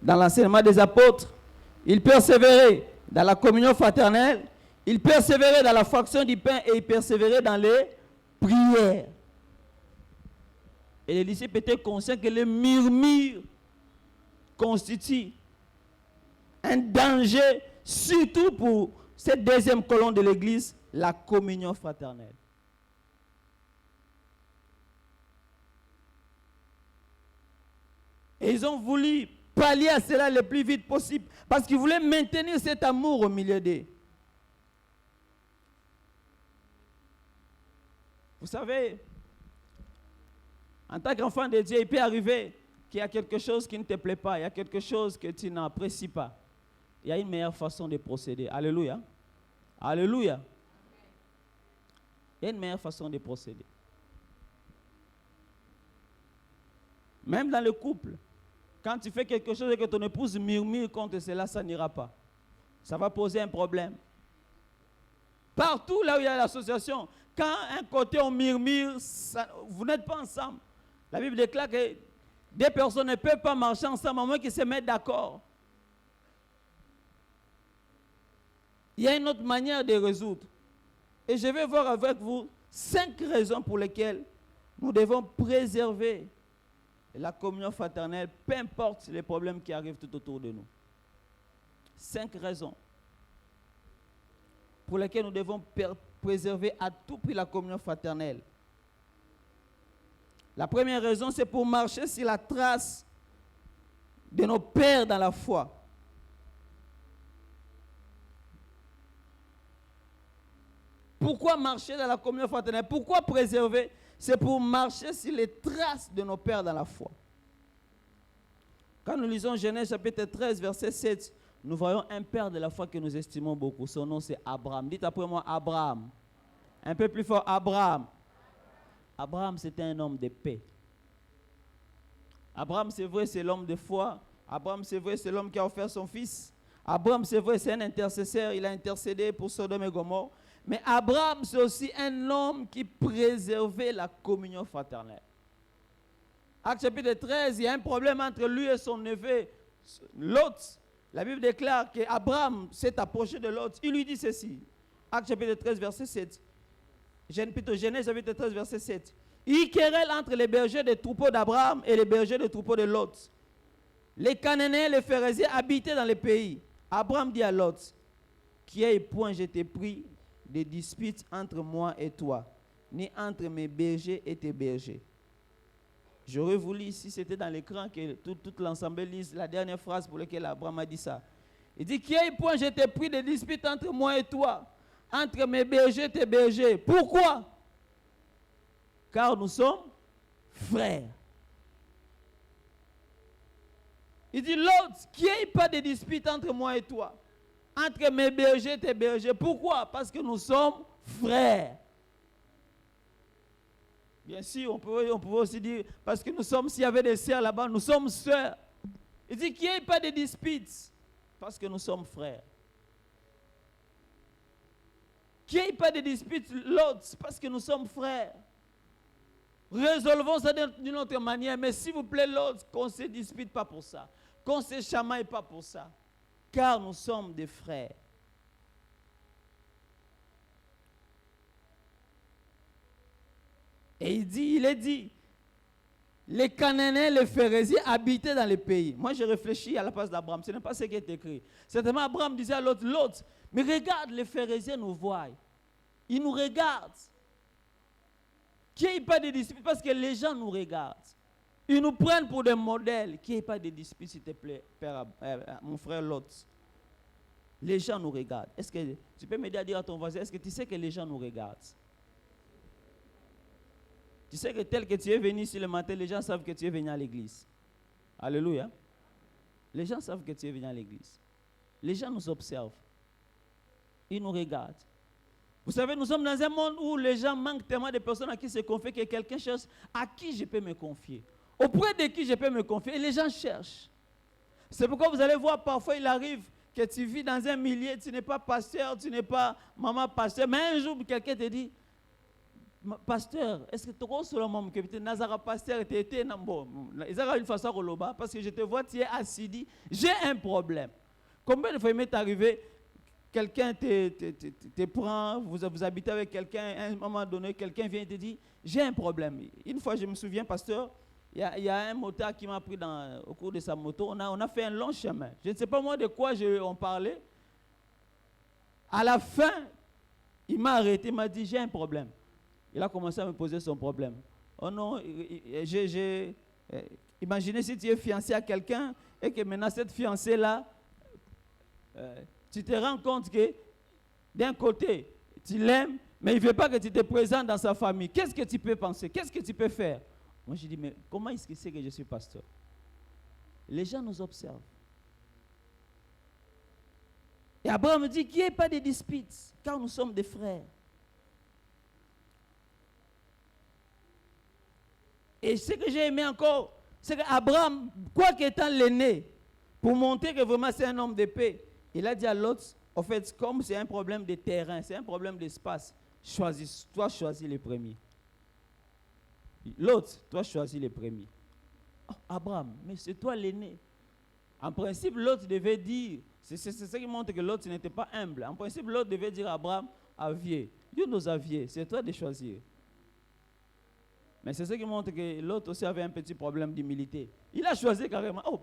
dans l'enseignement des apôtres, il persévérait dans la communion fraternelle, il persévérait dans la fraction du pain et il persévérait dans les prières. Et les disciples étaient conscients que les murmures constituent un danger, surtout pour cette deuxième colonne de l'Église, la communion fraternelle. Et ils ont voulu pallier à cela le plus vite possible, parce qu'ils voulaient maintenir cet amour au milieu d'eux. Vous savez, en tant qu'enfant de Dieu, il peut arriver qu'il y a quelque chose qui ne te plaît pas, il y a quelque chose que tu n'apprécies pas. Il y a une meilleure façon de procéder. Alléluia. Alléluia. Il y a une meilleure façon de procéder. Même dans le couple, quand tu fais quelque chose et que ton épouse murmure contre cela, ça n'ira pas. Ça va poser un problème. Partout là où il y a l'association, quand un côté on murmure, vous n'êtes pas ensemble. La Bible déclare que des personnes ne peuvent pas marcher ensemble à moins qu'ils se mettent d'accord. Il y a une autre manière de résoudre. Et je vais voir avec vous 5 raisons pour lesquelles nous devons préserver la communion fraternelle, peu importe les problèmes qui arrivent tout autour de nous. 5 raisons pour lesquelles nous devons préserver à tout prix la communion fraternelle. La première raison, c'est pour marcher sur la trace de nos pères dans la foi. Pourquoi marcher dans la communion fraternelle? Pourquoi préserver? C'est pour marcher sur les traces de nos pères dans la foi. Quand nous lisons Genèse chapitre 13, verset 7, nous voyons un père de la foi que nous estimons beaucoup. Son nom, c'est Abraham. Dites après moi, Abraham. Un peu plus fort, Abraham. Abraham, c'était un homme de paix. Abraham, c'est vrai, c'est l'homme de foi. Abraham, c'est vrai, c'est l'homme qui a offert son fils. Abraham, c'est vrai, c'est un intercesseur. Il a intercédé pour Sodome et Gomorrhe. Mais Abraham, c'est aussi un homme qui préservait la communion fraternelle. Acte chapitre 13, il y a un problème entre lui et son neveu, Lot. La Bible déclare qu'Abraham s'est approché de Lot. Il lui dit ceci. Acte chapitre 13, verset 7. Genèse chapitre 13, verset 7. Il querelle entre les bergers des troupeaux d'Abraham et les bergers des troupeaux de Lot. Les Cananéens et les Phérésiens habitaient dans le pays. Abraham dit à Lot, qui ait point je t'ai pris des disputes entre moi et toi, ni entre mes bergers et tes bergers. J'aurais voulu, si c'était dans l'écran, que tout l'ensemble lise la dernière phrase pour laquelle Abraham a dit ça. Il dit, qui ait point je t'ai pris des disputes entre moi et toi, entre mes bergers et tes bergers. Pourquoi? Car nous sommes frères. Il dit, l'autre, qu'il n'y ait pas de dispute entre moi et toi, entre mes bergers et tes bergers. Pourquoi? Parce que nous sommes frères. Bien sûr, on pouvait aussi dire, parce que nous sommes, s'il y avait des sœurs là-bas, nous sommes sœurs. Il dit qu'il n'y ait pas de disputes, parce que nous sommes frères. Qu'il n'y ait pas de disputes, l'autre, parce que nous sommes frères. Résolvons ça d'une autre manière, mais s'il vous plaît, l'autre, qu'on ne se dispute pas pour ça, qu'on ne se chamaille pas pour ça, car nous sommes des frères. Et il est dit, les Cananéens, les Phérésiens habitaient dans les pays. Moi, j'ai réfléchi à la place d'Abraham. Ce n'est pas ce qui est écrit. Certainement, Abraham disait à l'autre, mais regarde, les Phérésiens nous voient. Ils nous regardent. Qu'il n'y ait pas de dispute, parce que les gens nous regardent. Ils nous prennent pour des modèles. Qu'il n'y ait pas de dispute, s'il te plaît, mon frère Lot. Les gens nous regardent. Est-ce que tu peux m'aider à dire à ton voisin, est-ce que tu sais que les gens nous regardent? Tu sais que tel que tu es venu ici le matin, les gens savent que tu es venu à l'église. Alléluia. Les gens savent que tu es venu à l'église. Les gens nous observent. Ils nous regardent. Vous savez, nous sommes dans un monde où les gens manquent tellement de personnes à qui se confier que quelqu'un cherche à qui je peux me confier. Auprès de qui je peux me confier. Et les gens cherchent. C'est pourquoi vous allez voir, parfois il arrive que tu vis dans un milieu, tu n'es pas pasteur, tu n'es pas maman pasteur, mais un jour quelqu'un te dit, pasteur, est-ce que tu as seulement que tu Nazara pasteur était bon, ils ont une façon de parce que je te vois, tu es assis, j'ai un problème. Combien de fois il m'est arrivé, quelqu'un te prend, vous habitez avec quelqu'un, à un moment donné, quelqu'un vient et te dit, j'ai un problème. Une fois, je me souviens, pasteur, il y a un motard qui m'a pris au cours de sa moto, on a fait un long chemin. Je ne sais pas moi de quoi on parlait. À la fin, il m'a arrêté, il m'a dit, j'ai un problème. Il a commencé à me poser son problème. Oh non, imaginez si tu es fiancé à quelqu'un et que maintenant cette fiancée-là, tu te rends compte que d'un côté, tu l'aimes, mais il ne veut pas que tu te présentes dans sa famille. Qu'est-ce que tu peux penser? Qu'est-ce que tu peux faire? Moi, je dis, mais comment est-ce qu'il sait que je suis pasteur? Les gens nous observent. Et Abraham me dit qu'il n'y ait pas de disputes, car nous sommes des frères. Et ce que j'ai aimé encore, c'est qu'Abraham, quoi qu'étant l'aîné, pour montrer que vraiment c'est un homme de paix, il a dit à l'autre, en fait, comme c'est un problème de terrain, c'est un problème d'espace, toi choisis les premiers. L'autre, toi choisis les premiers. Oh, Abraham, mais c'est toi l'aîné. En principe, l'autre devait dire, c'est ce qui montre que l'autre n'était pas humble. En principe, l'autre devait dire à Abraham, avier, Dieu nous aviez, c'est toi de choisir. Mais c'est ce qui montre que l'autre aussi avait un petit problème d'humilité. Il a choisi carrément. Oh,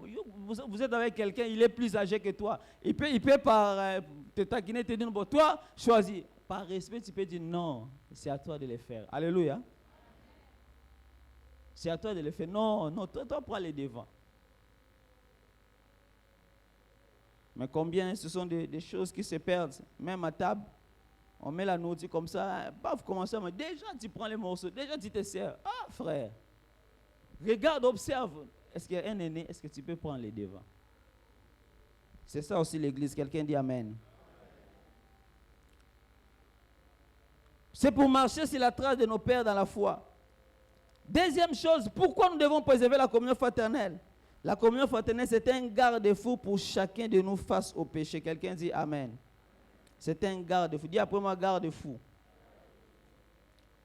vous êtes avec quelqu'un, il est plus âgé que toi. Il peut te taquiner, te dire, bon, toi, choisis. Par respect, tu peux dire non, c'est à toi de le faire. Alléluia. C'est à toi de le faire. Non, toi prends les devants. Mais combien ce sont des choses qui se perdent, même à table. On met la nourriture comme ça, paf, commence à me dire, déjà tu prends les morceaux, déjà tu te sers. Ah frère, regarde, observe. Est-ce qu'il y a un aîné, est-ce que tu peux prendre les devants? C'est ça aussi l'église, quelqu'un dit amen. C'est pour marcher sur la trace de nos pères dans la foi. Deuxième chose, pourquoi nous devons préserver la communion fraternelle? La communion fraternelle, c'est un garde-fou pour chacun de nous face au péché. Quelqu'un dit amen. C'est un garde-fou. Dis après moi, garde-fou.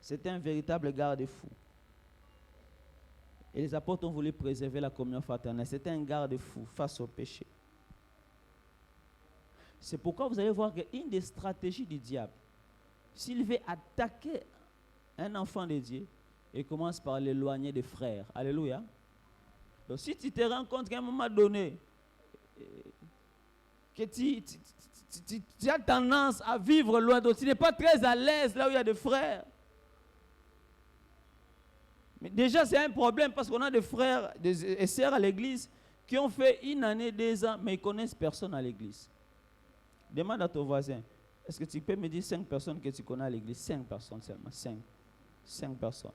C'est un véritable garde-fou. Et les apôtres ont voulu préserver la communion fraternelle. C'est un garde-fou face au péché. C'est pourquoi vous allez voir qu'une des stratégies du diable, s'il veut attaquer un enfant de Dieu, il commence par l'éloigner des frères. Alléluia. Donc si tu te rends compte qu'à un moment donné, que tu as tendance à vivre loin d'autres, tu n'es pas très à l'aise là où il y a des frères. Mais déjà c'est un problème parce qu'on a des frères et sœurs à l'église qui ont fait 1 année, 2 ans, mais ils ne connaissent personne à l'église. Demande à ton voisin, est-ce que tu peux me dire 5 personnes que tu connais à l'église? 5 personnes seulement, 5 personnes.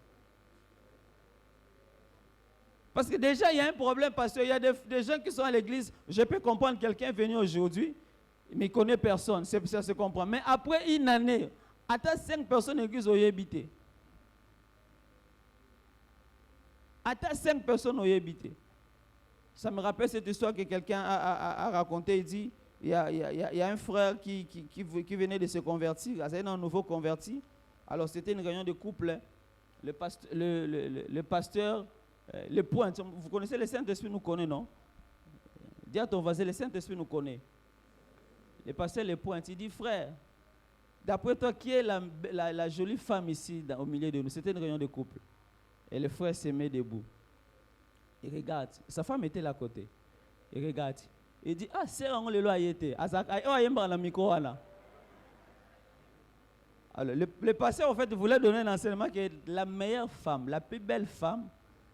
Parce que déjà, il y a un problème, parce qu'il y a des gens qui sont à l'église. Je peux comprendre quelqu'un venu aujourd'hui, mais il ne connaît personne. Ça se comprend. Mais après 1 année, attends 5 personnes à l'église ont habité. Attends 5 personnes ont habité. Ça me rappelle cette histoire que quelqu'un a racontée. Il dit, il y a un frère qui venait de se convertir. C'est un nouveau converti. Alors c'était une réunion de couple. Le pasteur... le point, vous connaissez le Saint-Esprit nous connaît, non? Dis à ton voisin, le Saint-Esprit nous connaît. Le pasteur le point, il dit, frère, d'après toi, qui est la jolie femme ici au milieu de nous? C'était une réunion de couple. Et le frère se met debout. Il regarde. Sa femme était là à côté. Il regarde. Il dit, ah, c'est un le été. Alors, le pasteur, en fait, voulait donner un enseignement que la meilleure femme, la plus belle femme,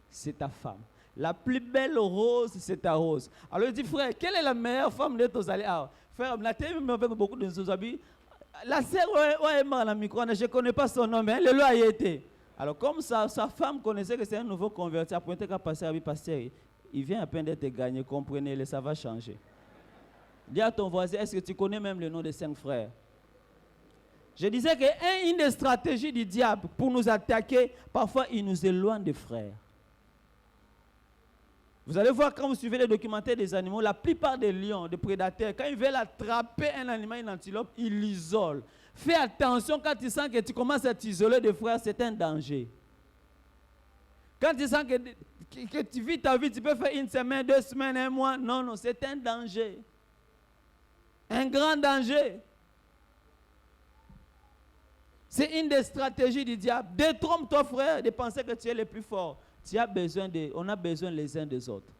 c'est ta femme. La plus belle rose, c'est ta rose. Alors il dit, frère, quelle est la meilleure femme de tes alliés? Ah, frère, la terre avec beaucoup de nos habits. La sœur, je ne connais pas son nom, mais elle a été. Alors comme sa femme connaissait que c'est un nouveau converti, après qu'à passer à pasteur, il vient à peine d'être gagné, comprenez-le, ça va changer. Dis à ton voisin, est-ce que tu connais même le nom des 5 frères? Je disais qu'une des stratégies du diable pour nous attaquer, parfois il nous éloigne des frères. Vous allez voir quand vous suivez les documentaires des animaux, la plupart des lions, des prédateurs, quand ils veulent attraper un animal, une antilope, ils l'isolent. Fais attention quand tu sens que tu commences à t'isoler des frères, c'est un danger. Quand tu sens que tu vis ta vie, tu peux faire une semaine, 2 semaines, 1 mois. Non, non, c'est un danger. Un grand danger. C'est une des stratégies du diable. Détrompe-toi, frère, de penser que tu es le plus fort. On a besoin les uns des autres.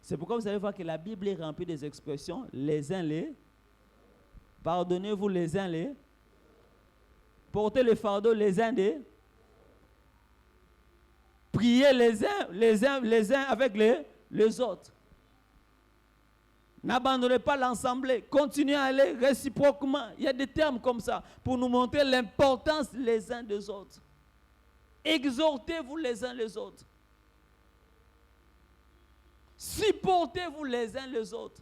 C'est pourquoi vous allez voir que la Bible est remplie des expressions. Les uns les. Pardonnez-vous les uns les. Portez le fardeau les uns des. Priez les uns avec les autres. N'abandonnez pas l'assemblée. Continuez à aller réciproquement. Il y a des termes comme ça pour nous montrer l'importance les uns des autres. Exhortez-vous les uns les autres. Supportez-vous les uns les autres.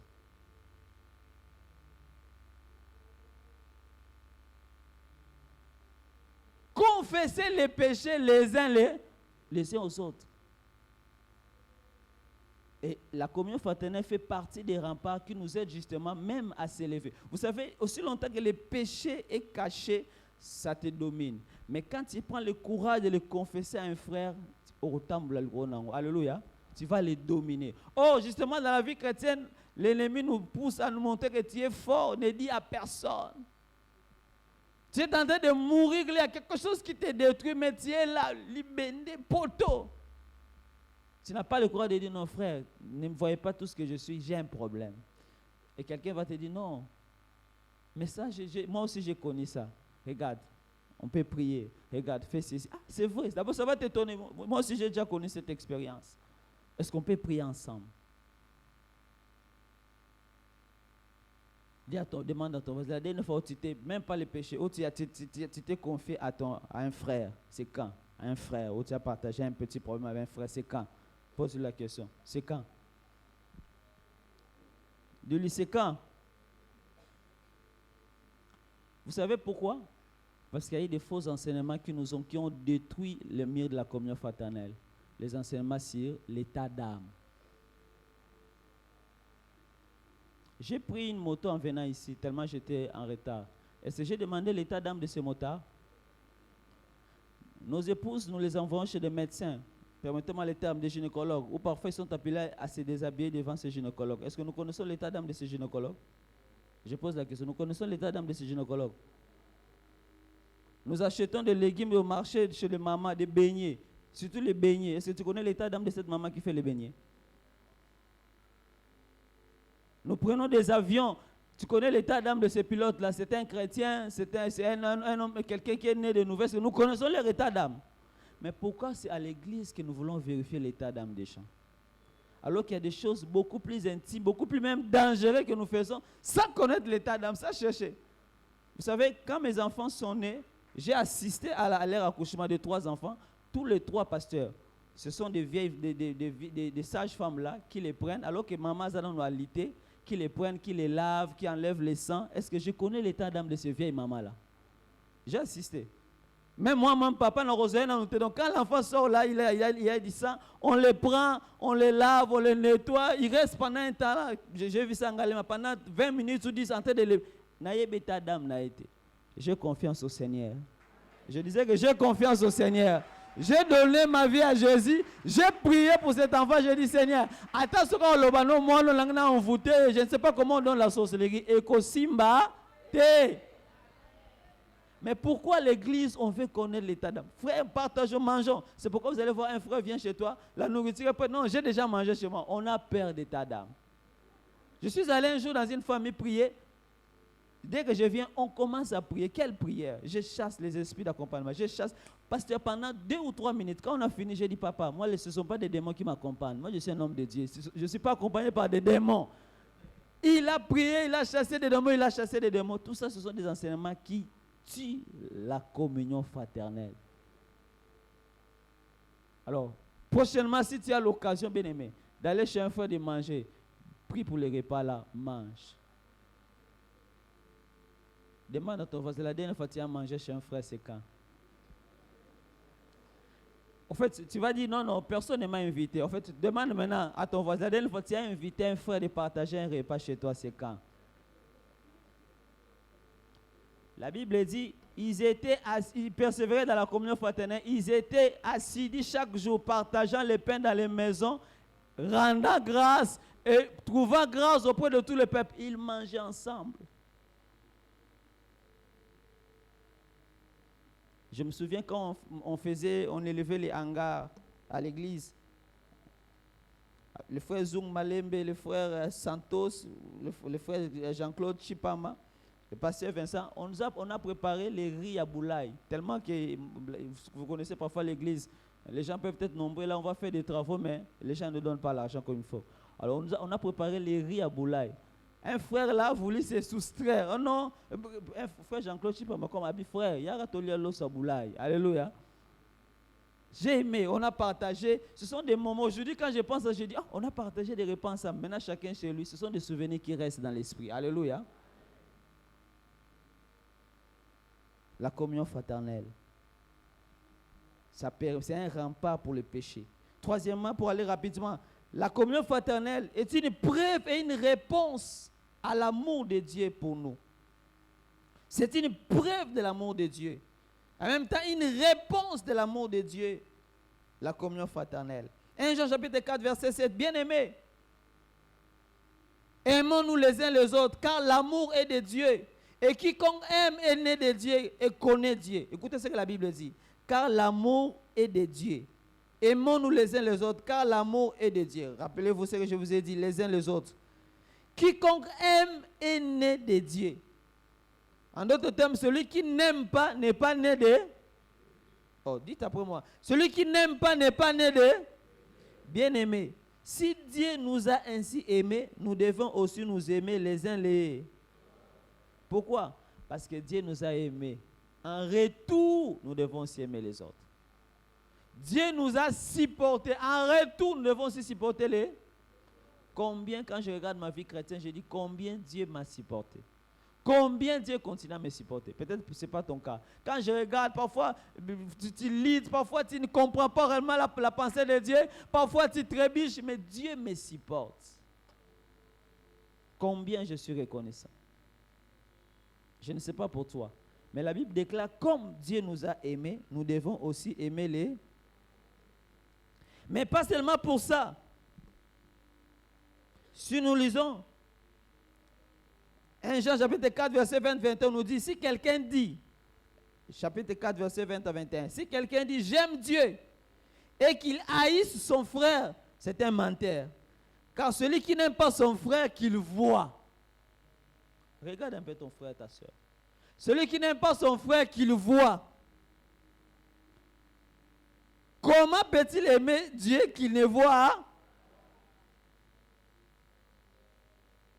Confessez les péchés les uns aux autres. Et la communion fraternelle fait partie des remparts qui nous aident justement même à s'élever. Vous savez, aussi longtemps que le péché est caché, ça te domine. Mais quand tu prends le courage de le confesser à un frère, alléluia, tu vas les dominer. Oh, justement, dans la vie chrétienne, l'ennemi nous pousse à nous montrer que tu es fort, ne dis à personne. Tu es en train de mourir, il y a quelque chose qui te détruit, mais tu es là, libéré, poteau. Tu n'as pas le courage de dire non, frère, ne me voyez pas tout ce que je suis, j'ai un problème. Et quelqu'un va te dire non. Mais ça, moi aussi j'ai connu ça. Regarde, on peut prier. Regarde, fais ceci. Ah, c'est vrai. D'abord, ça va t'étonner. Moi aussi j'ai déjà connu cette expérience. Est-ce qu'on peut prier ensemble? Demande à ton voisin. La dernière fois où tu t'es, même pas le péché, où tu t'es confié à un frère, c'est quand? À un frère, où tu as partagé un petit problème avec un frère, c'est quand? Pose la question. C'est quand? Dis-lui, c'est quand? Vous savez pourquoi? Parce qu'il y a eu des faux enseignements qui ont détruit le mur de la communion fraternelle. Les enseignements sur l'état d'âme. J'ai pris une moto en venant ici, tellement j'étais en retard. Est-ce que j'ai demandé l'état d'âme de ce motard? Nos épouses, nous les envoyons chez des médecins, permettez-moi les termes, des gynécologues, ou parfois ils sont appelés à se déshabiller devant ces gynécologues. Est-ce que nous connaissons l'état d'âme de ces gynécologues? Je pose la question, nous connaissons l'état d'âme de ces gynécologues? Nous achetons des légumes au marché chez les mamans, des beignets, surtout les beignets. Est-ce que tu connais l'état d'âme de cette maman qui fait les beignets? Nous prenons des avions. Tu connais l'état d'âme de ces pilotes-là. C'est un chrétien, c'est un homme, quelqu'un qui est né de nouvelles. Nous connaissons leur état d'âme. Mais pourquoi c'est à l'église que nous voulons vérifier l'état d'âme des gens? Alors qu'il y a des choses beaucoup plus intimes, beaucoup plus même dangereuses que nous faisons sans connaître l'état d'âme, sans chercher. Vous savez, quand mes enfants sont nés, j'ai assisté à leur accouchement de 3 enfants. Tous les 3 pasteurs, ce sont des vieilles, des sages-femmes là qui les prennent, alors que maman Zanon nous a lité, qui les prennent, qui les lavent, qui enlèvent les sangs. Est-ce que je connais l'état d'âme de ces vieilles mamans-là? J'ai assisté. Même moi, mon papa, donc quand l'enfant sort là, il a du sang, on les prend, on les lave, on les nettoie. Il reste pendant un temps là. J'ai vu ça en Galema, pendant 20 minutes ou 10 en train de les... Naïe état d'âme n'a été. J'ai confiance au Seigneur. Je disais que j'ai confiance au Seigneur. J'ai donné ma vie à Jésus. J'ai prié pour cet enfant. J'ai dit, Seigneur, attends ce qu'on l'a moi, on voté. Je ne sais pas comment on donne la sorcellerie. Ekosimba, te. Mais pourquoi l'église, on veut connaître l'état d'âme? Frère, partageons, mangeons. C'est pourquoi vous allez voir un frère vient chez toi, la nourriture, non, j'ai déjà mangé chez moi. On a peur d'état d'âme. Je suis allé un jour dans une famille prier. Dès que je viens, on commence à prier. Quelle prière? Je chasse les esprits d'accompagnement. Je chasse. Pasteur, pendant 2 ou 3 minutes, quand on a fini, j'ai dit, papa, moi, ce ne sont pas des démons qui m'accompagnent. Moi, je suis un homme de Dieu. Je ne suis pas accompagné par des démons. Il a prié, il a chassé des démons, il a chassé des démons. Tout ça, ce sont des enseignements qui tuent la communion fraternelle. Alors, prochainement, si tu as l'occasion, bien aimé, d'aller chez un frère de manger, prie pour les repas là, mange. Demande à ton voisin, la dernière fois que tu as mangé chez un frère, c'est quand? En fait, tu vas dire, non, personne ne m'a invité. En fait, demande maintenant à ton voisin, la dernière fois que tu as invité un frère de partager un repas chez toi, c'est quand? La Bible dit, ils persévéraient dans la communion fraternelle. Ils étaient assidus chaque jour, partageant les pains dans les maisons, rendant grâce et trouvant grâce auprès de tout le peuple. Ils mangeaient ensemble. Je me souviens quand on élevait les hangars à l'église. Le frère Zoung Malembe, le frère Santos, le frère Jean-Claude Chipama, le pasteur Vincent, on a préparé les riz à boulaye. Tellement que vous connaissez parfois l'église. Les gens peuvent être nombreux, là on va faire des travaux, mais les gens ne donnent pas l'argent comme il faut. Alors on a préparé les riz à boulaye. Un frère là a voulu se soustraire. Oh non, un frère Jean-Claude Chipama comme habit frère, il y a ratolé l'os à boulaye. Alléluia. J'ai aimé, on a partagé. Ce sont des moments, aujourd'hui quand je pense, je dis, on a partagé des repas ensemble. Maintenant chacun chez lui, ce sont des souvenirs qui restent dans l'esprit. Alléluia. La communion fraternelle. C'est un rempart pour le péché. Troisièmement, pour aller rapidement, la communion fraternelle est une preuve et une réponse à l'amour de Dieu pour nous. C'est une preuve de l'amour de Dieu. En même temps, une réponse de l'amour de Dieu, la communion fraternelle. 1 Jean chapitre 4, verset 7, bien-aimés, aimons-nous les uns les autres, car l'amour est de Dieu. Et quiconque aime est né de Dieu et connaît Dieu. Écoutez ce que la Bible dit. Car l'amour est de Dieu. Aimons-nous les uns les autres, car l'amour est de Dieu. Rappelez-vous ce que je vous ai dit, les uns les autres. Quiconque aime est né de Dieu. En d'autres termes, celui qui n'aime pas n'est pas né de... Oh, dites après moi. Celui qui n'aime pas n'est pas né de... Bien-aimé. Si Dieu nous a ainsi aimés, nous devons aussi nous aimer les uns les... Pourquoi? Parce que Dieu nous a aimés. En retour, nous devons aussi aimer les autres. Dieu nous a supportés. En retour, nous devons aussi supporter les... Combien, quand je regarde ma vie chrétienne, je dis combien Dieu m'a supporté. Combien Dieu continue à me supporter. Peut-être que ce n'est pas ton cas. Quand je regarde, parfois, tu lis, parfois tu ne comprends pas réellement la pensée de Dieu. Parfois tu trébuches, mais Dieu me supporte. Combien je suis reconnaissant. Je ne sais pas pour toi. Mais la Bible déclare, comme Dieu nous a aimés, nous devons aussi aimer les... Mais pas seulement pour ça. Si nous lisons 1 Jean chapitre 4, verset 20-21, on nous dit, si quelqu'un dit, chapitre 4, verset 20 à 21, si quelqu'un dit, j'aime Dieu, et qu'il haïsse son frère, c'est un menteur. Car celui qui n'aime pas son frère, qu'il voit. Regarde un peu ton frère, ta soeur. Celui qui n'aime pas son frère, qu'il voit. Comment peut-il aimer Dieu qu'il ne voit?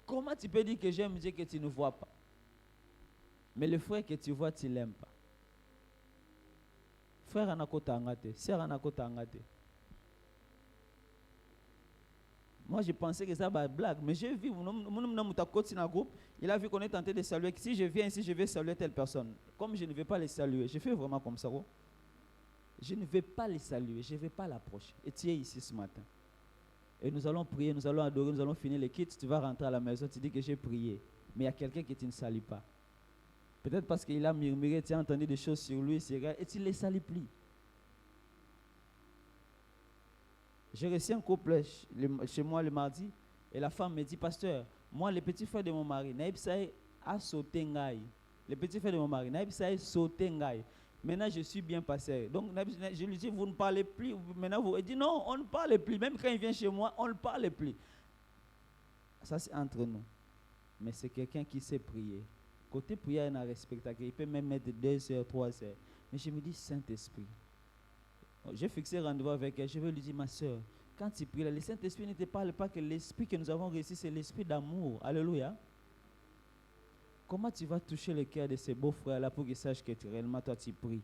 Comment tu peux dire que j'aime Dieu que tu ne vois pas? Mais le frère que tu vois, tu ne l'aimes pas. Frère anakota angate, sœur anakota angate. Moi, je pensais que ça va être blague, mais j'ai vu, il a vu qu'on est tenté de saluer. Si je viens ici, je vais saluer telle personne. Comme je ne vais pas les saluer, je fais vraiment comme ça. Je ne vais pas les saluer, je ne vais pas l'approcher. Et tu es ici ce matin. Et nous allons prier, nous allons adorer, nous allons finir les kits. Tu vas rentrer à la maison, tu dis que j'ai prié. Mais il y a quelqu'un qui tu ne salues pas. Peut-être parce qu'il a murmuré, tu as entendu des choses sur lui, et tu ne les salues plus. J'ai reçu un couple chez moi le mardi, et la femme me dit, pasteur, moi, le petit frère de mon mari, Naïbsaï a sauté ngaï. Le petit frère de mon mari, Naïbsaï a sauté ngaï. Maintenant, je suis bien passé. Donc, je lui dis, vous ne parlez plus. Maintenant, il dit, non, on ne parle plus. Même quand il vient chez moi, on ne parle plus. Ça, c'est entre nous. Mais c'est quelqu'un qui sait prier. Côté prière, il a respecté. Il peut même mettre 2 heures, 3 heures. Mais je me dis, Saint-Esprit. J'ai fixé rendez-vous avec elle. Je vais lui dire, ma soeur, quand tu pries, le Saint-Esprit ne te parle pas que l'esprit que nous avons reçu, c'est l'esprit d'amour. Alléluia. Comment tu vas toucher le cœur de ces beaux frères-là pour qu'ils sachent que réellement toi tu pries?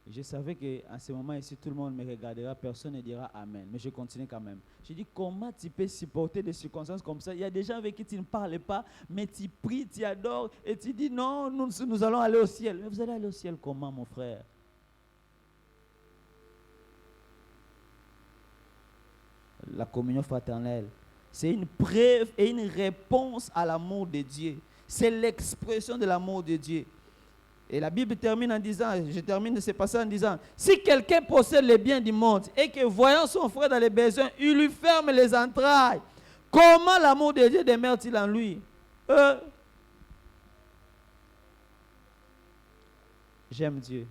Je savais qu'à ce moment ici, tout le monde me regardera, personne ne dira Amen. Mais je continue quand même. Je dis, comment tu peux supporter des circonstances comme ça? Il y a des gens avec qui tu ne parles pas, mais tu pries, tu adores, et tu dis, non, nous allons aller au ciel. Mais vous allez aller au ciel comment, mon frère? La communion fraternelle, C'est une preuve et une réponse à l'amour de Dieu. C'est l'expression de l'amour de Dieu. Et la Bible termine en disant, je termine ce passage en disant, si quelqu'un possède les biens du monde et que voyant son frère dans les besoins, il lui ferme les entrailles, comment l'amour de Dieu demeure-t-il en lui? J'aime Dieu.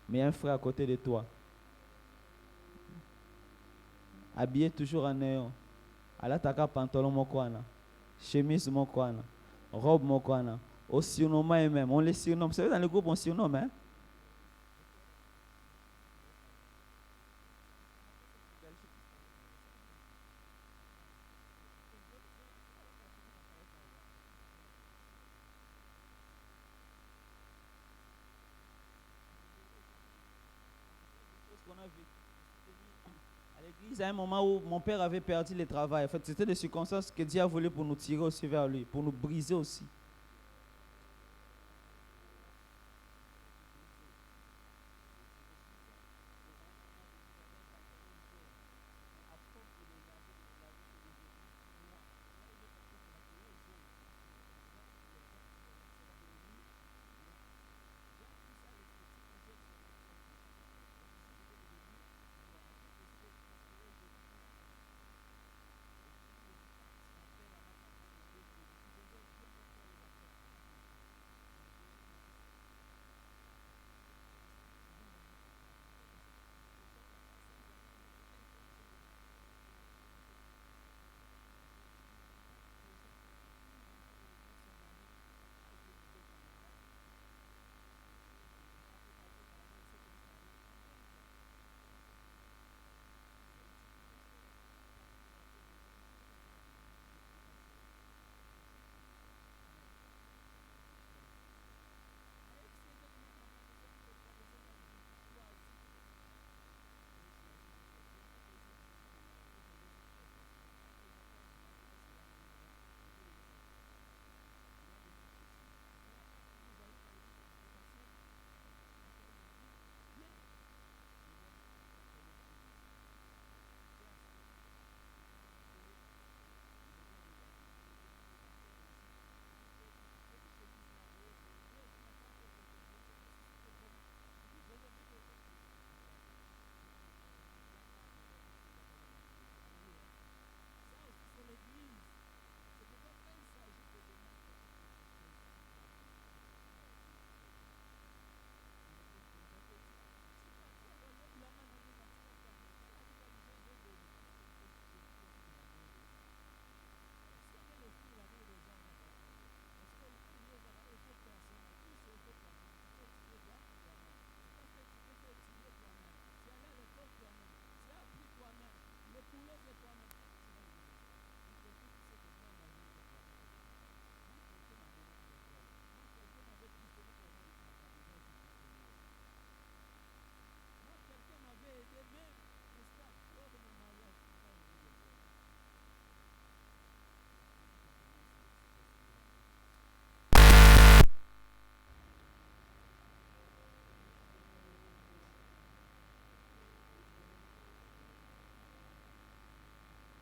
Mais un frère à côté de toi, habillé toujours en néon, alataka pantalon mokwana, chemise mokwana, robe mokwana, au surnommant même, on les surnomme. Vous savez, dans le groupe, on surnomme, hein? À l'église, à un moment où mon père avait perdu le travail, en fait, c'était des circonstances que Dieu a voulu pour nous tirer aussi vers lui, pour nous briser aussi.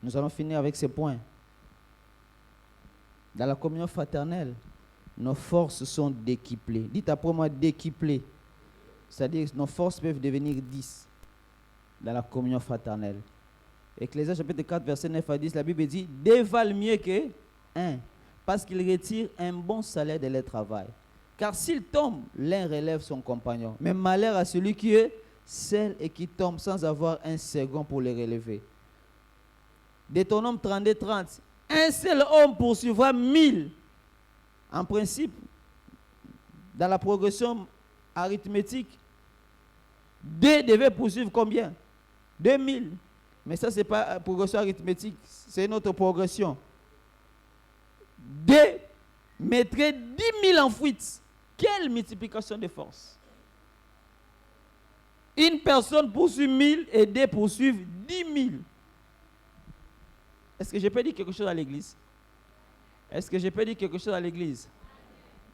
Nous allons finir avec ces points. Dans la communion fraternelle, nos forces sont décuplées. Dites après moi décuplées. C'est-à-dire que nos forces peuvent devenir 10 dans la communion fraternelle. Ecclésiaste chapitre 4, verset 9 à 10, la Bible dit, 2 valent mieux que 1, parce qu'ils retirent un bon salaire de leur travail. Car s'il tombe, l'un relève son compagnon. Mais malheur à celui qui est seul et qui tombe sans avoir un second pour le relever. Deutéronome 32-30. Un seul homme poursuivra 1000. En principe, dans la progression arithmétique, 2 devaient poursuivre combien? 2000. Mais ça, ce n'est pas progression arithmétique, c'est une autre progression. 2 mettrait 10 000 en fuite. Quelle multiplication de force! Une personne poursuit 1000 et 2 poursuivent 10 000. Est-ce que je peux dire quelque chose à l'église? Est-ce que je peux dire quelque chose à l'église?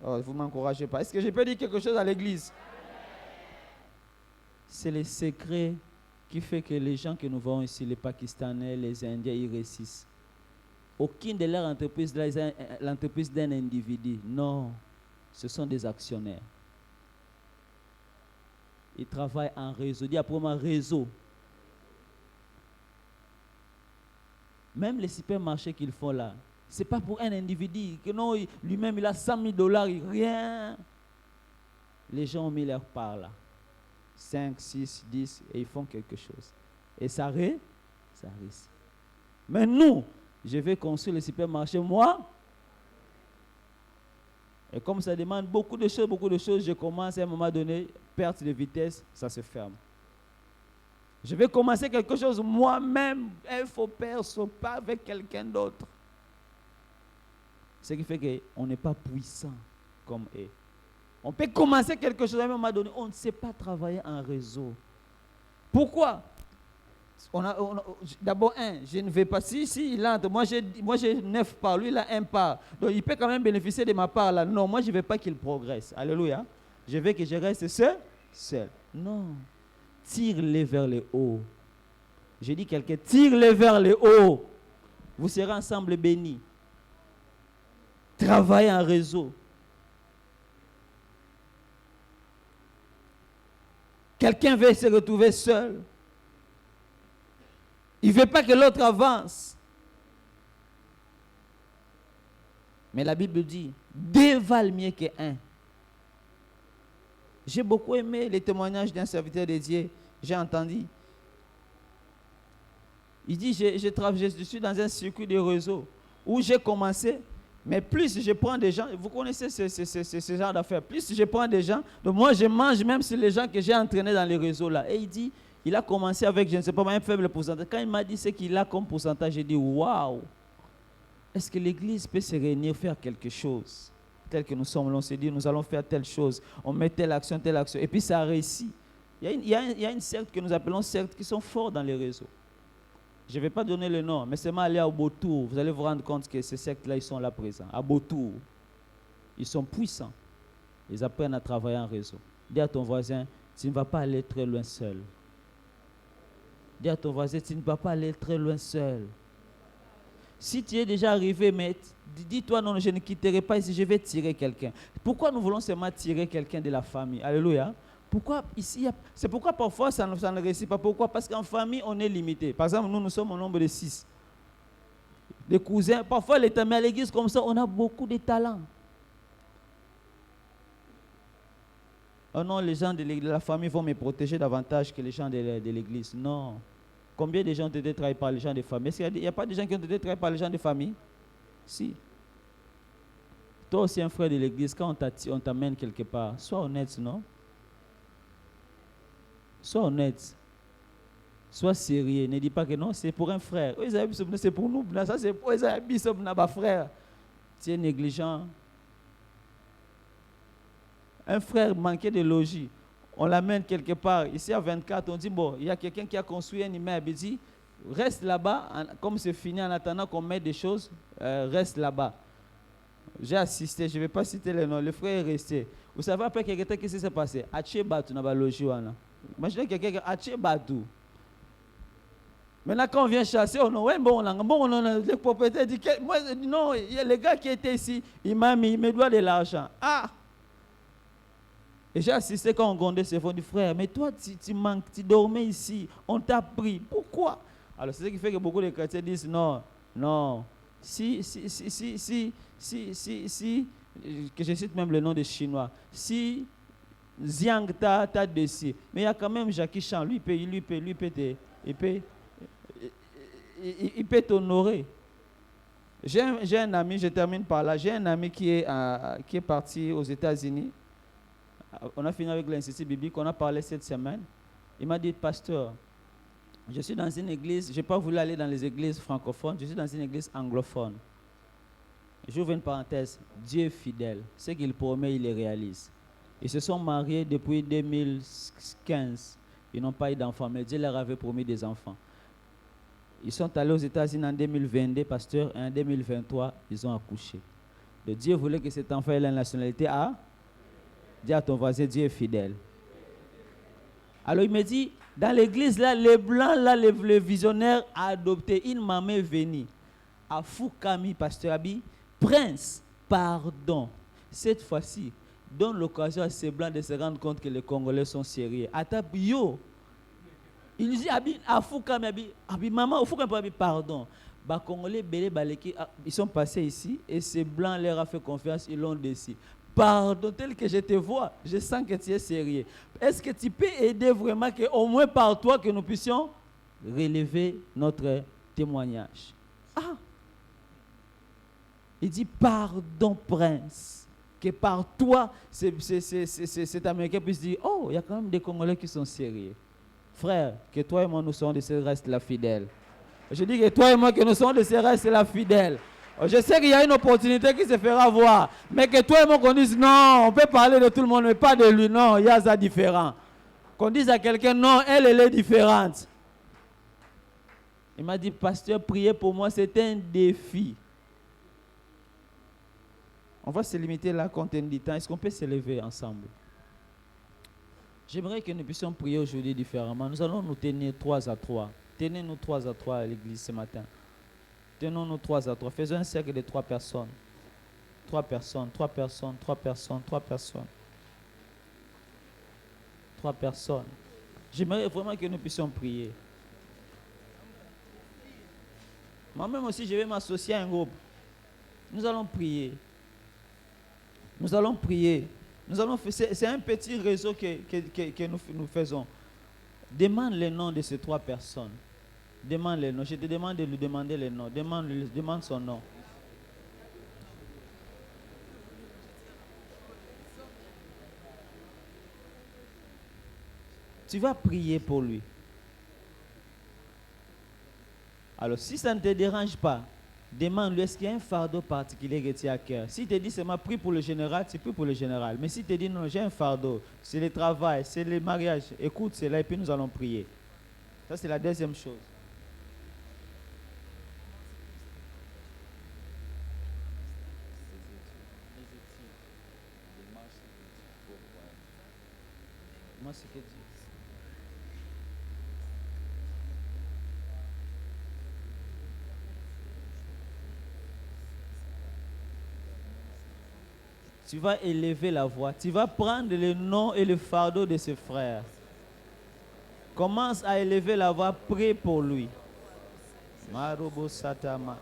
Oh, vous ne m'encouragez pas. Est-ce que je peux dire quelque chose à l'église? C'est le secret qui fait que les gens que nous voyons ici, les Pakistanais, les Indiens, ils réussissent. Aucune de leurs entreprises, l'entreprise d'un individu. Non, ce sont des actionnaires. Ils travaillent en réseau. Dis après moi, réseau. Même les supermarchés qu'ils font là, ce n'est pas pour un individu. Que non, lui-même, il a 100 000 $, rien. Les gens ont mis leur part là. 5, 6, 10, et ils font quelque chose. Et ça réussit. Mais nous, je vais construire le supermarché, moi. Et comme ça demande beaucoup de choses, je commence à un moment donné, perte de vitesse, ça se ferme. Je vais commencer quelque chose moi-même, il faut perso, pas avec quelqu'un d'autre. Ce qui fait qu'on n'est pas puissant comme eux. On peut commencer quelque chose à un moment donné, on ne sait pas travailler en réseau. Pourquoi? D'abord, je ne vais pas. Si il entre, moi j'ai 9 parts, lui il a 1 part. Donc il peut quand même bénéficier de ma part là. Non, moi je ne veux pas qu'il progresse. Alléluia. Je veux que je reste seul. Non. Tire-les vers le haut. J'ai dit quelqu'un, tire-les vers le haut. Vous serez ensemble bénis. Travaillez en réseau. Quelqu'un veut se retrouver seul. Il ne veut pas que l'autre avance. Mais la Bible dit, 2 valent mieux que 1. J'ai beaucoup aimé les témoignages d'un serviteur de Dieu. J'ai entendu. Il dit, je suis dans un circuit de réseau où j'ai commencé, mais plus je prends des gens, vous connaissez ce genre d'affaires, plus je prends des gens, donc moi je mange même sur les gens que j'ai entraînés dans les réseaux là. Et il dit, il a commencé avec, je ne sais pas, un faible pourcentage. Quand il m'a dit ce qu'il a comme pourcentage, j'ai dit, waouh, est-ce que l'église peut se réunir, faire quelque chose? Tel que nous sommes, on s'est dit, nous allons faire telle chose, on met telle action, et puis ça a réussi. Il y a une secte que nous appelons secte qui sont forts dans les réseaux. Je ne vais pas donner le nom, mais c'est mal aller à Botour. Vous allez vous rendre compte que ces sectes-là, ils sont là présents. À Botour, ils sont puissants. Ils apprennent à travailler en réseau. Dis à ton voisin, tu ne vas pas aller très loin seul. Dis à ton voisin, tu ne vas pas aller très loin seul. Si tu es déjà arrivé, mais dis-toi, non, je ne quitterai pas ici, je vais tirer quelqu'un. Pourquoi nous voulons seulement tirer quelqu'un de la famille? Alléluia. Pourquoi ici, c'est pourquoi parfois ça ne réussit pas. Pourquoi? Parce qu'en famille, on est limité. Par exemple, nous sommes au nombre de 6. Des cousins, parfois mais à l'église comme ça, on a beaucoup de talents. Oh non, les gens de la famille vont me protéger davantage que les gens de l'église. Non. Combien de gens ont été trahis par les gens de famille? Est-ce qu'il n'y a pas de gens qui ont été trahis par les gens de famille? Si. Toi aussi, un frère de l'église, quand on t'amène quelque part, sois honnête, non? Sois honnête. Sois sérieux. Ne dis pas que non, c'est pour un frère. C'est pour nous. Ça, c'est pour nos frères. Tu es négligent. Un frère manquait de logis. On l'amène quelque part. Ici à 24, on dit, bon, il y a quelqu'un qui a construit un immeuble. Il dit, reste là-bas. Comme c'est fini, en attendant qu'on mette des choses, reste là-bas. J'ai assisté, je ne vais pas citer les noms. Le frère est resté. Vous savez après quelqu'un, qu'est-ce qui s'est passé? Aché Batou n'a pas logis. Imaginez quelqu'un qui a Aché Batou. Maintenant, quand on vient chasser, le propriétaire dit, non, il y a le gars qui était ici, il me doit de l'argent. Ah! Et j'ai assisté quand on grondait ses fonds du frère, mais toi, tu manques, tu dormais ici, on t'a pris. Pourquoi? Alors, c'est ce qui fait que beaucoup de chrétiens disent non, si, que je cite même le nom des Chinois, si Xiang t'a dessus, mais il y a quand même Jackie Chan, lui il peut t'honorer. J'ai un ami, je termine par là, j'ai un ami qui est parti aux États-Unis. On a fini avec l'Institut biblique, on a parlé cette semaine. Il m'a dit, pasteur, je suis dans une église, je n'ai pas voulu aller dans les églises francophones, je suis dans une église anglophone. J'ouvre une parenthèse, Dieu est fidèle, ce qu'il promet, il les réalise. Ils se sont mariés depuis 2015, ils n'ont pas eu d'enfants, mais Dieu leur avait promis des enfants. Ils sont allés aux États-Unis en 2022, pasteur, et en 2023, ils ont accouché. Donc Dieu voulait que cet enfant ait la nationalité A. Dis à ton voisin, Dieu est fidèle. Alors il me dit, dans l'église, là, les blancs, là, les visionnaires a adopté une maman venue à Foukami, pasteur Abi, prince, pardon. Cette fois-ci, donne l'occasion à ces blancs de se rendre compte que les Congolais sont sérieux. Atap, yo, il dit, à Foukami, maman, Foukami, pardon. Les Congolais, ils sont passés ici et ces blancs leur ont fait confiance, ils l'ont décidé. Pardon, tel que je te vois, je sens que tu es sérieux. Est-ce que tu peux aider vraiment qu'au moins par toi que nous puissions relever notre témoignage? Ah! Il dit pardon, prince. Que par toi, cet Américain puisse dire, oh, il y a quand même des Congolais qui sont sérieux. Frère, que toi et moi nous sommes de ce reste la fidèle. Je dis que toi et moi que nous sommes de ce reste la fidèle. Je sais qu'il y a une opportunité qui se fera voir, mais que toi et moi qu'on dise non, on peut parler de tout le monde, mais pas de lui, non, il y a ça différent. Qu'on dise à quelqu'un non, elle est différente. Il m'a dit, pasteur, priez pour moi, c'est un défi. On va se limiter là compte tenu du temps. Est-ce qu'on peut se lever ensemble? J'aimerais que nous puissions prier aujourd'hui différemment. Nous allons nous tenir 3 à 3. Tenez-nous 3 à 3 à l'église ce matin. Tenons-nous 3 à 3. Faisons un cercle de 3 personnes. 3 personnes, 3 personnes, 3 personnes, 3 personnes. 3 personnes. J'aimerais vraiment que nous puissions prier. Moi-même aussi, je vais m'associer à un groupe. Nous allons prier. Nous allons prier. C'est un petit réseau que nous faisons. Demande les noms de ces 3 personnes. Demande les noms. Je te demande de lui demander les noms. Demande son nom. Tu vas prier pour lui. Alors, si ça ne te dérange pas, demande-lui, est-ce qu'il y a un fardeau particulier que tu as à cœur? Si tu dis, c'est ma prie pour le général, tu pries pour le général. Mais si tu dis, non, j'ai un fardeau, c'est le travail, c'est le mariage, écoute cela et puis nous allons prier. Ça, c'est la deuxième chose. Moi, c'est que Dieu. Tu vas élever la voix. Tu vas prendre le nom et le fardeau de ce frère. Commence à élever la voix. Prie pour lui. Marobo Satama.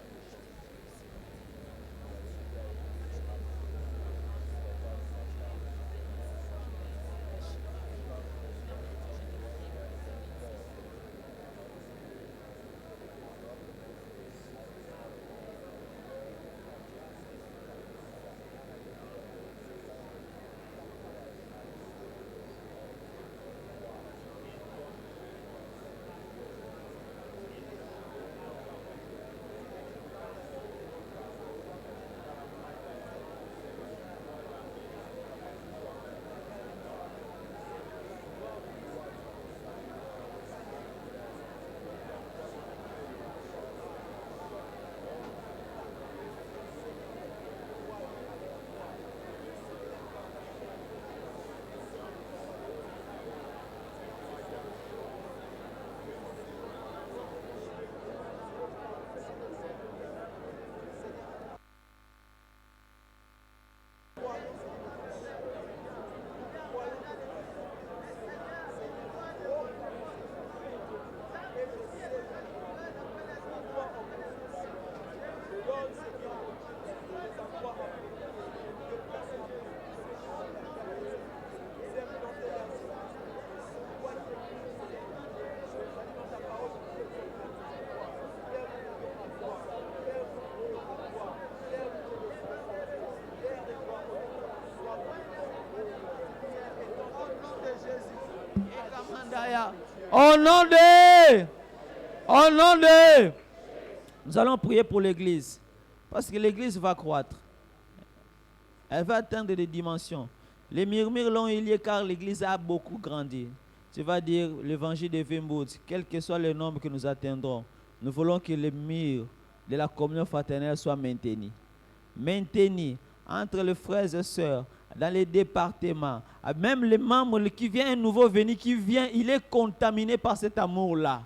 Au nom de, nous allons prier pour l'église. Parce que l'église va croître. Elle va atteindre des dimensions. Les murmures l'ont eu lieu car l'église a beaucoup grandi. Tu vas dire l'évangile de Wimboud, quel que soit le nombre que nous atteindrons, nous voulons que les murs de la communion fraternelle soient maintenus. Maintenus entre les frères et sœurs, dans les départements. Même les membres qui viennent, un nouveau venu qui vient, il est contaminé par cet amour-là.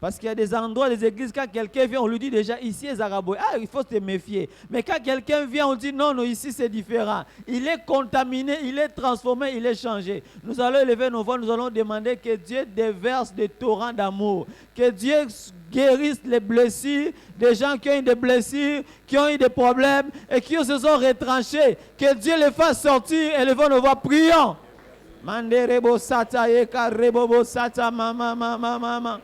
Parce qu'il y a des endroits, des églises, quand quelqu'un vient, on lui dit déjà, ici, les Arabes, il faut se méfier. Mais quand quelqu'un vient, on dit, non, non, ici, c'est différent. Il est contaminé, il est transformé, il est changé. Nous allons élever nos voix, nous allons demander que Dieu déverse des torrents d'amour. Que Dieu guérisse les blessures, des gens qui ont eu des blessures, qui ont eu des problèmes et qui se sont retranchés. Que Dieu les fasse sortir, élevons nos voix, prions. Manderebo sata, eka rebobo sata, mama, mama, mama.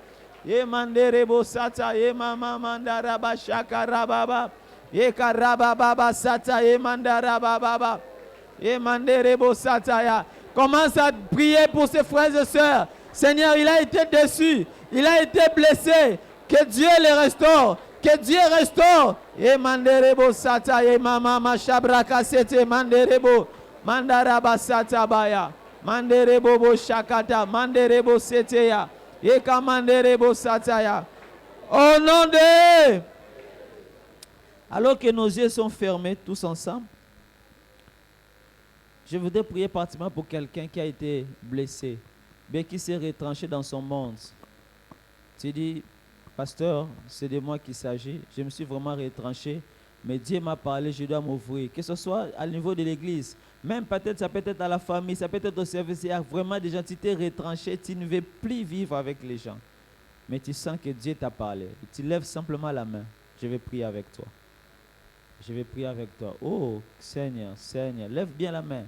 Ye manderebo sata ye mama mandaraba shakarababa ye karababa sata ye mandarababa ye manderebo sata ya. Commence à prier pour ses frères et sœurs. Seigneur, il a été déçu, il a été blessé. Que Dieu les restaure, que Dieu restaure. Ye manderebo sata ye mama mashabraka sete manderebo mandaraba sata baya manderebo bo shakata manderebo sete ya. Au nom de... Alors que nos yeux sont fermés tous ensemble, je voudrais prier particulièrement pour quelqu'un qui a été blessé, mais qui s'est retranché dans son monde. Tu dis, pasteur, c'est de moi qu'il s'agit, je me suis vraiment retranché, mais Dieu m'a parlé, je dois m'ouvrir. Que ce soit au niveau de l'église, même peut-être, ça peut être à la famille, ça peut être au service, il y a vraiment des gens qui t'es retranché, tu ne veux plus vivre avec les gens. Mais tu sens que Dieu t'a parlé. Tu lèves simplement la main. Je vais prier avec toi. Je vais prier avec toi. Oh, Seigneur, Seigneur, lève bien la main.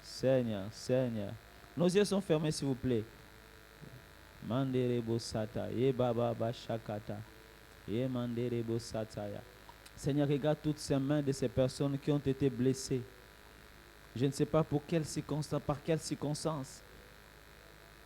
Seigneur, Seigneur. Nos yeux sont fermés, s'il vous plaît. Manderebo sata, ye baba bashakata, ye manderebo sataya. Seigneur, regarde toutes ces mains de ces personnes qui ont été blessées. Je ne sais pas pour quelles circonstances, par quelles circonstances.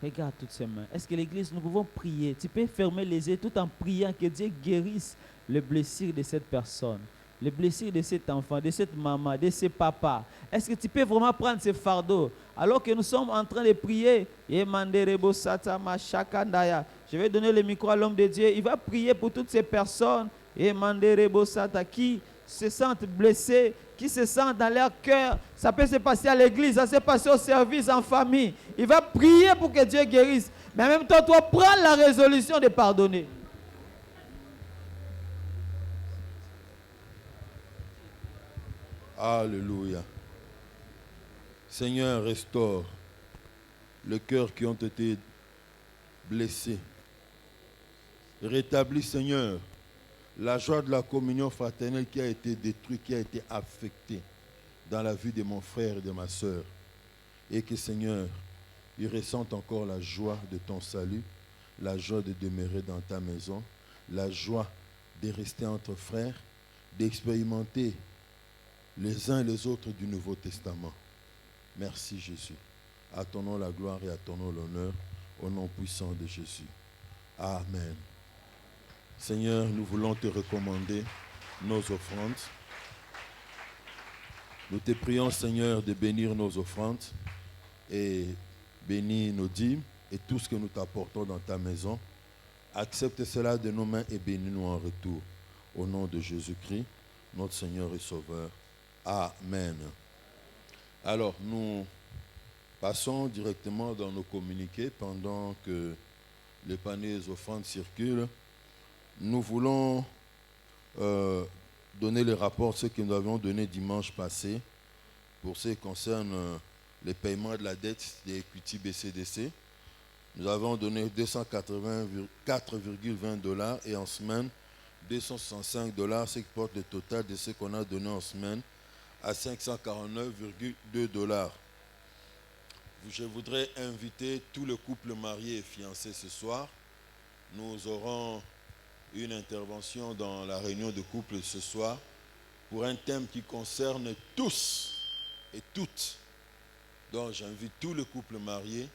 Regarde toutes ces mains. Est-ce que l'église, nous pouvons prier? Tu peux fermer les yeux tout en priant que Dieu guérisse le blessure de cette personne, le blessure de cet enfant, de cette maman, de ce papa. Est-ce que tu peux vraiment prendre ce fardeau alors que nous sommes en train de prier? Je vais donner le micro à l'homme de Dieu. Il va prier pour toutes ces personnes qui se sentent blessés, qui se sentent dans leur cœur. Ça peut se passer à l'église, ça peut se passer au service, en famille. Il va prier pour que Dieu guérisse. Mais en même temps, toi, prends la résolution de pardonner. Alléluia. Seigneur, restaure le cœur qui ont été blessés. Rétablis, Seigneur, la joie de la communion fraternelle qui a été détruite, qui a été affectée dans la vie de mon frère et de ma soeur. Et que, Seigneur, ils ressentent encore la joie de ton salut, la joie de demeurer dans ta maison, la joie de rester entre frères, d'expérimenter les uns et les autres du Nouveau Testament. Merci Jésus. À ton nom la gloire et à ton nom l'honneur, au nom puissant de Jésus. Amen. Seigneur, nous voulons te recommander nos offrandes. Nous te prions, Seigneur, de bénir nos offrandes et bénir nos dîmes et tout ce que nous t'apportons dans ta maison. Accepte cela de nos mains et bénis-nous en retour. Au nom de Jésus-Christ, notre Seigneur et Sauveur. Amen. Alors, nous passons directement dans nos communiqués pendant que les paniers des offrandes circulent. Nous voulons donner le rapport, ce que nous avions donné dimanche passé, pour ce qui concerne les paiements de la dette des Equity BCDC. Nous avons donné 284,20 $ et en semaine 265 $, ce qui porte le total de ce qu'on a donné en semaine à 549,2 $. Je voudrais inviter tout le couple marié et fiancé ce soir. Nous aurons une intervention dans la réunion de couple ce soir pour un thème qui concerne tous et toutes. Donc j'invite tout le couple marié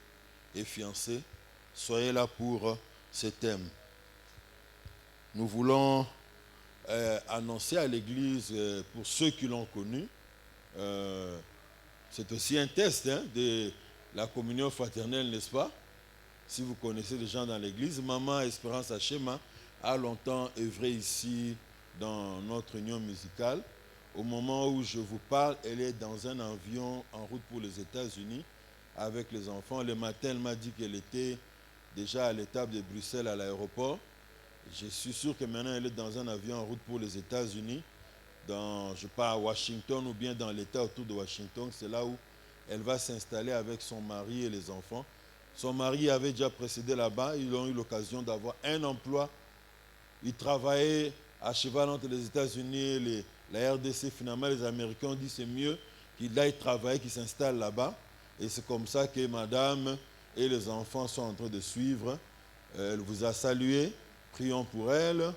et fiancé. Soyez là pour ce thème. Nous voulons annoncer à l'église, pour ceux qui l'ont connu, c'est aussi un test de la communion fraternelle, n'est-ce pas? Si vous connaissez des gens dans l'église, Maman Espérance Achema a longtemps œuvré ici dans notre union musicale. Au moment où je vous parle, elle est dans un avion en route pour les États-Unis avec les enfants. Le matin, elle m'a dit qu'elle était déjà à l'étape de Bruxelles à l'aéroport. Je suis sûr que maintenant, elle est dans un avion en route pour les États-Unis, je pars à Washington ou bien dans l'État autour de Washington. C'est là où elle va s'installer avec son mari et les enfants. Son mari avait déjà précédé là-bas. Ils ont eu l'occasion d'avoir un emploi. Ils travaillaient à cheval entre les États-Unis et la RDC. Finalement, les Américains ont dit c'est mieux qu'il aille travailler, qu'il s'installe là-bas. Et c'est comme ça que madame et les enfants sont en train de suivre. Elle vous a salué. Prions pour elle.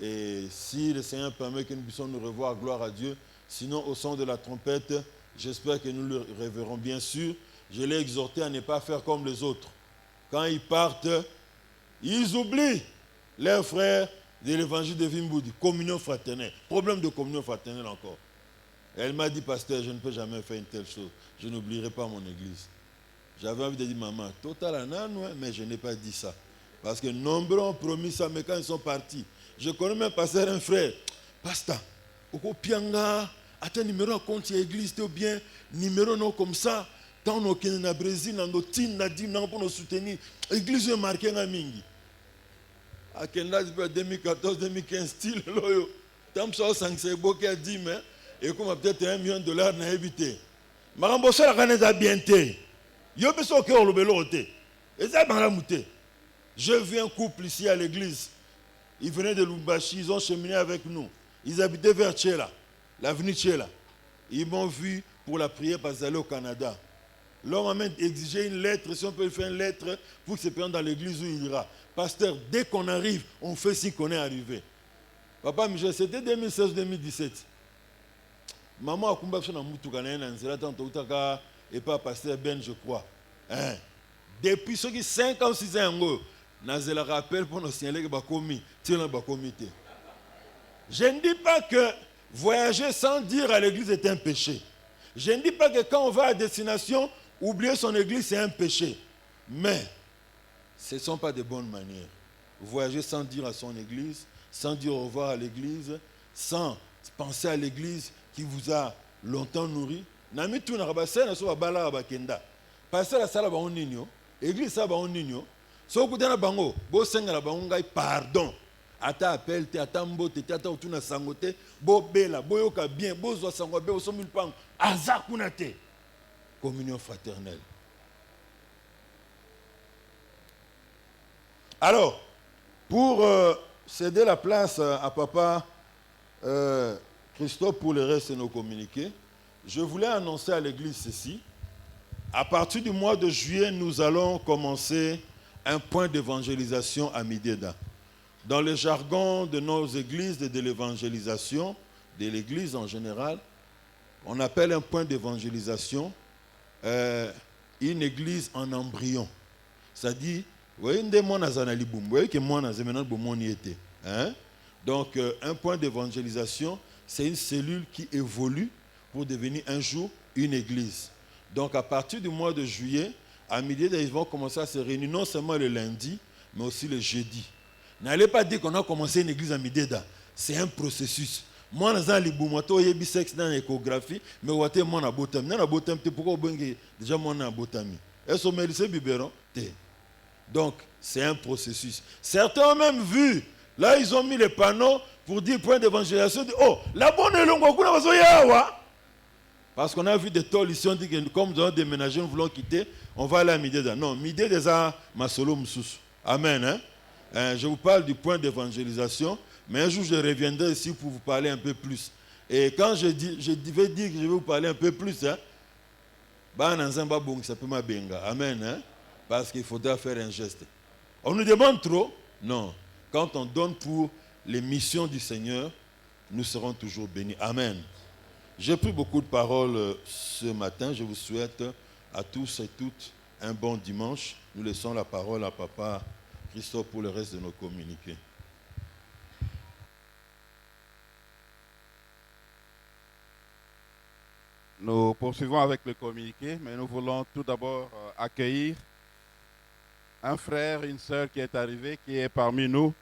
Et si le Seigneur permet que nous puissions nous revoir, gloire à Dieu. Sinon, au son de la trompette, j'espère que nous le reverrons. Bien sûr, je l'ai exhorté à ne pas faire comme les autres. Quand ils partent, ils oublient leurs frères de l'évangile de Vimboudi. Communion fraternelle. Problème de communion fraternelle encore. Elle m'a dit, pasteur, je ne peux jamais faire une telle chose. Je n'oublierai pas mon église. J'avais envie de dire, maman, total, mais je n'ai pas dit ça. Parce que nombreux ont promis ça, mais quand ils sont partis, je connais même pasteur, un frère, pasteur, au Pianga, à ton numéro à compte l'église, ou bien numéro non comme ça, tant nous sommes au Brésil, dans nos tines, pour nous soutenir, l'église est marquée en Mingi. À Kenda, 2014-2015, style, tant que ça, c'est beaucoup à 10 000, et comme peut-être $1 million n'a évité. Marambosa la canne a bien été. Yo beso ke olobelo ote. Et ça dans la moutée. Je vis un couple ici à l'église. Ils venaient de Lubumbashi, ils ont cheminé avec nous. Ils habitaient vers Tchela, l'avenue Tchela. Ils m'ont vu pour la prière parce qu'ils allaient au Canada. L'homme m'a exigé une lettre, si on peut lui faire une lettre pour qu'il se présente dans l'église où il ira. Pasteur, dès qu'on arrive, on fait signe qu'on est arrivé. Papa Michel, c'était 2016-2017. Maman a combattu dans Moutoukana, et pas pasteur Ben, je crois. Hein? Depuis ceux qui 5 ans, 6 ans, je le rappelle pour nous signaler que je ne dis pas que voyager sans dire à l'église est un péché. Je ne dis pas que quand on va à destination, oublier son église c'est un péché. Mais ce ne sont pas de bonnes manières. Voyager sans dire à son église, sans dire au revoir à l'église, sans penser à l'église qui vous a longtemps nourri. Nami tu na ba sena so ba bala ba kenda. Passer la sala ba oninyo, église ça ba oninyo. So kutana bango, bo senga la bango ngai pardon. Ata appel te ata mbote te ata utuna sangote, bo bela, bo yoka bien, bo zo sango be o so mil pang. Aza kuna te. Communion fraternelle. Alors, pour céder la place à papa Christophe pour le reste de nos communiqués, je voulais annoncer à l'église ceci. À partir du mois de juillet, nous allons commencer un point d'évangélisation à Mideda. Dans le jargon de nos églises et de l'évangélisation, de l'église en général, on appelle un point d'évangélisation une église en embryon. C'est-à-dire, vous voyez, que moi, donc, un point d'évangélisation, c'est une cellule qui évolue pour devenir un jour une église. Donc, à partir du mois de juillet, à midi, ils vont commencer à se réunir non seulement le lundi, mais aussi le jeudi. N'allez pas dire qu'on a commencé une église à Mideda. C'est un processus. Moi, je suis bisex dans l'échographie, mais je suis en botami. Je suis en pourquoi déjà moi en botami. Est-ce que c'est biberon? Donc, c'est un processus. Certains ont même vu, là, ils ont mis les panneaux pour dire point d'évangélisation. Oh, la bonne est longue, parce qu'on a vu des tôles ici, on dit que comme nous avons déménagé, nous voulons quitter, on va aller à Mideda. Non, Mideda, c'est Masolo Moussous. Amen. Hein? Je vous parle du point d'évangélisation, mais un jour je reviendrai ici pour vous parler un peu plus. Et quand je vais dire que je vais vous parler un peu plus, hein, ça peut m'abenga. Amen. Hein? Parce qu'il faudra faire un geste. On nous demande trop? Non. Quand on donne pour les missions du Seigneur, nous serons toujours bénis. Amen. J'ai pris beaucoup de paroles ce matin. Je vous souhaite à tous et toutes un bon dimanche. Nous laissons la parole à papa Christophe pour le reste de nos communiqués. Nous poursuivons avec le communiqué, mais nous voulons tout d'abord accueillir un frère, une sœur qui est arrivé, qui est parmi nous,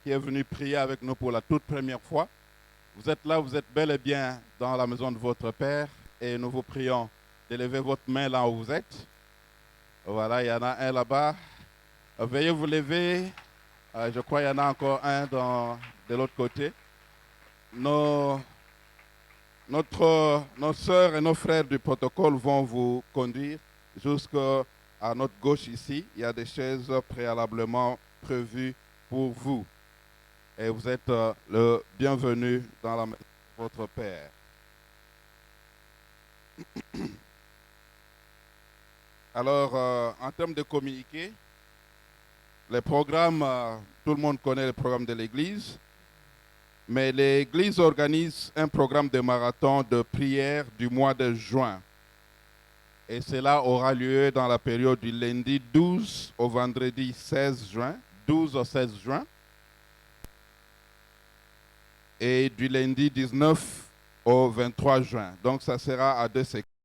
qui est venu prier avec nous pour la toute première fois. Vous êtes là, vous êtes bel et bien dans la maison de votre Père et nous vous prions d'élever votre main là où vous êtes. Voilà, il y en a un là-bas. Veuillez vous lever. Je crois qu'il y en a encore un de l'autre côté. Nos sœurs et nos frères du protocole vont vous conduire jusqu'à notre gauche ici. Il y a des chaises préalablement prévues pour vous. Et vous êtes le bienvenu dans la maison de votre Père. Alors, en termes de communiqué, les programmes, tout le monde connaît le programme de l'Église, mais l'Église organise un programme de marathon de prière du mois de juin. Et cela aura lieu dans la période du lundi 12 au vendredi 16 juin, 12 au 16 juin. Et du lundi 19 au 23 juin. Donc, ça sera à 2 sections.